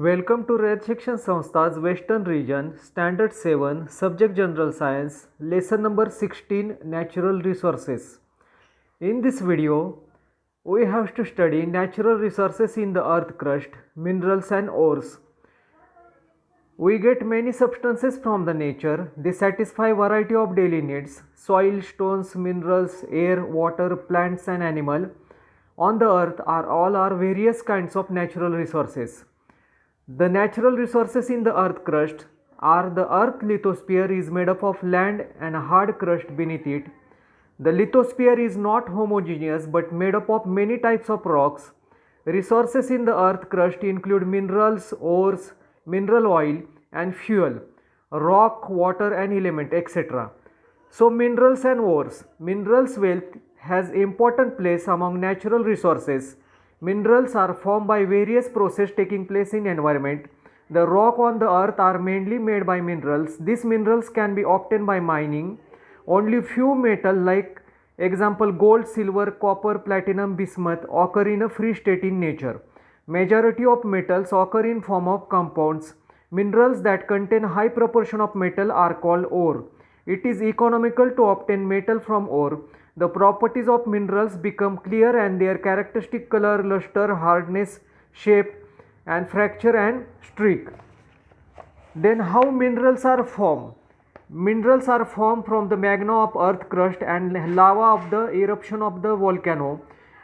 Welcome to Red Section Sanstha's Western Region, Standard 7, Subject General Science, Lesson number 16, Natural Resources. In this video, we have to study natural resources in the earth crust, minerals and ores. We get many substances from the nature. They satisfy variety of daily needs: soil, stones, minerals, air, water, plants and animal. On the earth are various kinds of natural resources. The natural resources in the earth crust are: the earth lithosphere is made up of land and a hard crust beneath it. The lithosphere is not homogeneous but made up of many types of rocks. Resources in the earth crust include minerals, ores, mineral oil and fuel, rock, water and element, etc. So minerals and ores. Minerals wealth has important place among natural resources. Minerals are formed by various processes taking place in environment. The rock on the earth are mainly made by minerals. These minerals can be obtained by mining. Only few metal like example gold, silver, copper, platinum, bismuth occur in a free state in nature. Majority of metals occur in form of compounds. Minerals that contain high proportion of metal are called ore. It is economical to obtain metal from ore. The properties of minerals become clear and their characteristic color, luster, hardness, shape and fracture and streak. Then how minerals are formed? Minerals are formed from the magma of earth crust and lava of the eruption of the volcano.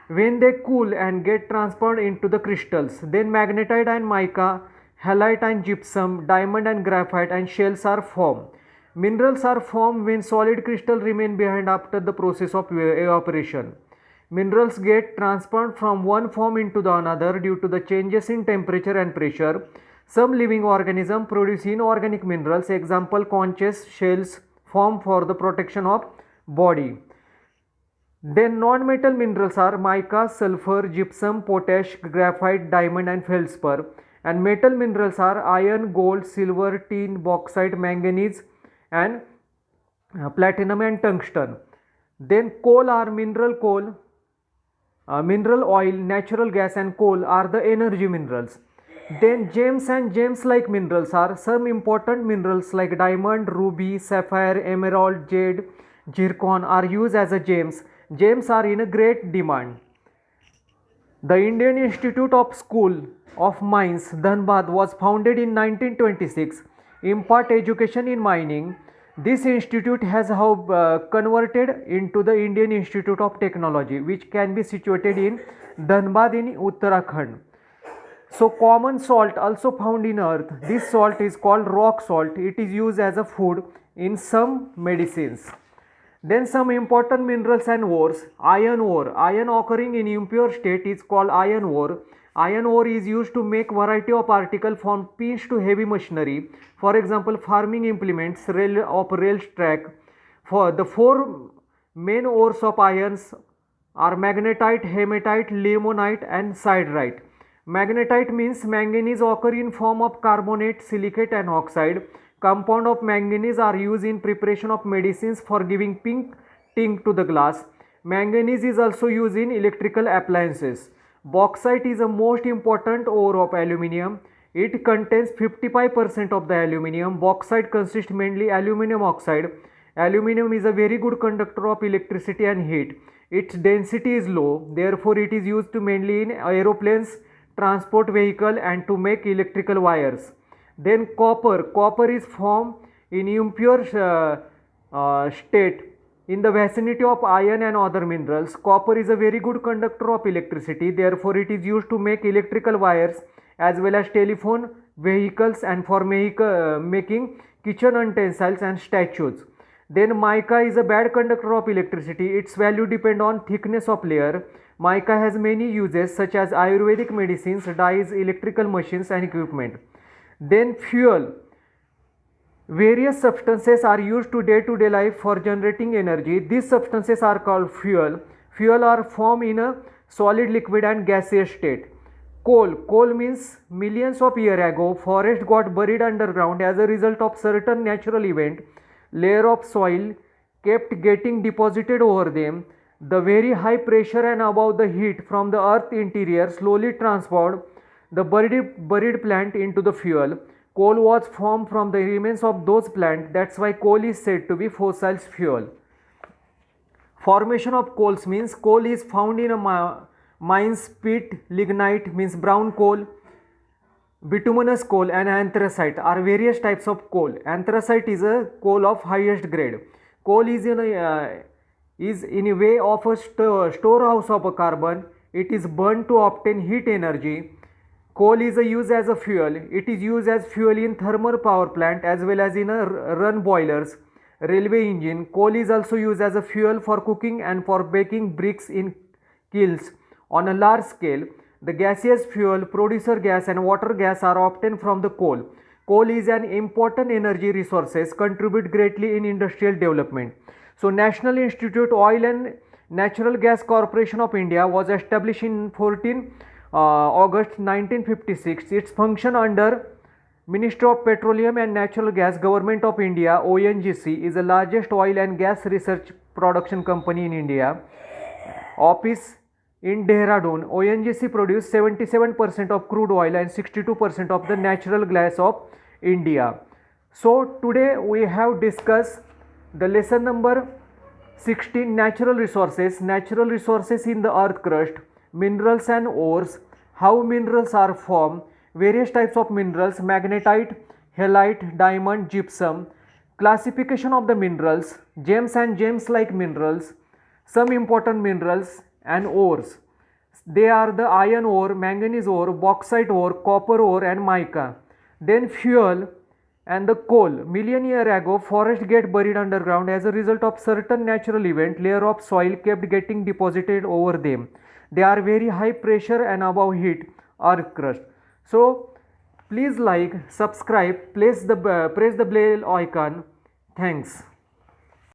When they cool and get transferred into the crystals, then magnetite and mica, halite and gypsum, diamond and graphite and shells are formed. Minerals are formed when solid crystal remain behind after the process of evaporation. Minerals get transferred from one form into the another due to the changes in temperature and pressure. Some living organisms produce inorganic minerals, example conches, shells form for the protection of body. Then non-metal minerals are mica, sulfur, gypsum, potash, graphite, diamond and feldspar. And metal minerals are iron, gold, silver, tin, bauxite, manganese and platinum and tungsten. Then coal are mineral coal, mineral oil, natural gas and coal are the energy minerals. Then gems and gems like minerals are some important minerals like diamond, ruby, sapphire, emerald, jade, zircon are used as a gems. Gems are in a great demand. The Indian Institute of School of Mines, Dhanbad was founded in 1926. Impart education in mining. This institute has converted into the Indian Institute of Technology, which can be situated in Dhanbad in Uttarakhand. So common salt also found in earth. This salt is called rock salt. It is used as a food in some medicines. Then some important minerals and ores. Iron ore. Iron occurring in impure state is called iron ore. Iron ore is used to make variety of articles from pins to heavy machinery. For example, farming implements, rail track. For the four main ores of irons are magnetite, hematite, limonite and siderite. Magnetite means manganese occur in form of carbonate, silicate and oxide. Compound of manganese are used in preparation of medicines for giving pink tint to the glass. Manganese is also used in electrical appliances. Bauxite is the most important ore of aluminium. It contains 55% of the aluminium. Bauxite consists mainly aluminum oxide. Aluminium is a very good conductor of electricity and heat. Its density is low, therefore it is used mainly in aeroplanes, transport vehicle and to make electrical wires. Then copper. Copper is formed in impure state in the vicinity of iron and other minerals. Copper is a very good conductor of electricity, therefore it is used to make electrical wires as well as telephone, vehicles and for making kitchen utensils and statues. Then mica is a bad conductor of electricity. Its value depends on thickness of layer. Mica has many uses such as Ayurvedic medicines, dyes, electrical machines and equipment. Then fuel. Various substances are used to day-to-day life for generating energy. These substances are called fuel. Fuel are formed in a solid, liquid and gaseous state. Coal. Coal means millions of years ago forest got buried underground as a result of certain natural event. Layer of soil kept getting deposited over them. The very high pressure and above the heat from the earth interior slowly transferred the buried plant into the fuel. Coal was formed from the remains of those plants. That's why coal is said to be fossil fuel. Formation of coals means coal is found in a mines, pit, lignite means brown coal, bituminous coal and anthracite are various types of coal. Anthracite is a coal of highest grade. Coal is in a way of a storehouse of a carbon. It is burned to obtain heat energy. Coal is used as a fuel. It is used as fuel in thermal power plant as well as in a run boilers, railway engine. Coal is also used as a fuel for cooking and for baking bricks in kilns. On a large scale, the gaseous fuel, producer gas and water gas are obtained from the coal. Coal is an important energy resources, contribute greatly in industrial development. So National Institute Oil and Natural Gas Corporation of India was established in 14 August 1956. Its function under Ministry of Petroleum and Natural Gas, Government of India, ONGC, is the largest oil and gas research production company in India. Office in Dehradun. ONGC produced 77% of crude oil and 62% of the natural gas of India. So today we have discussed the lesson number 16, natural resources. Natural resources in the earth crust, minerals and ores, how minerals are formed, various types of minerals, magnetite, halite, diamond, gypsum, classification of the minerals, gems and gems-like minerals, some important minerals and ores. They are the iron ore, manganese ore, bauxite ore, copper ore and mica. Then fuel and the coal. Million years ago, forests get buried underground as a result of certain natural event. Layer of soil kept getting deposited over them. They are very high pressure and above heat earth crust. So please like, subscribe, press the bell icon. Thanks.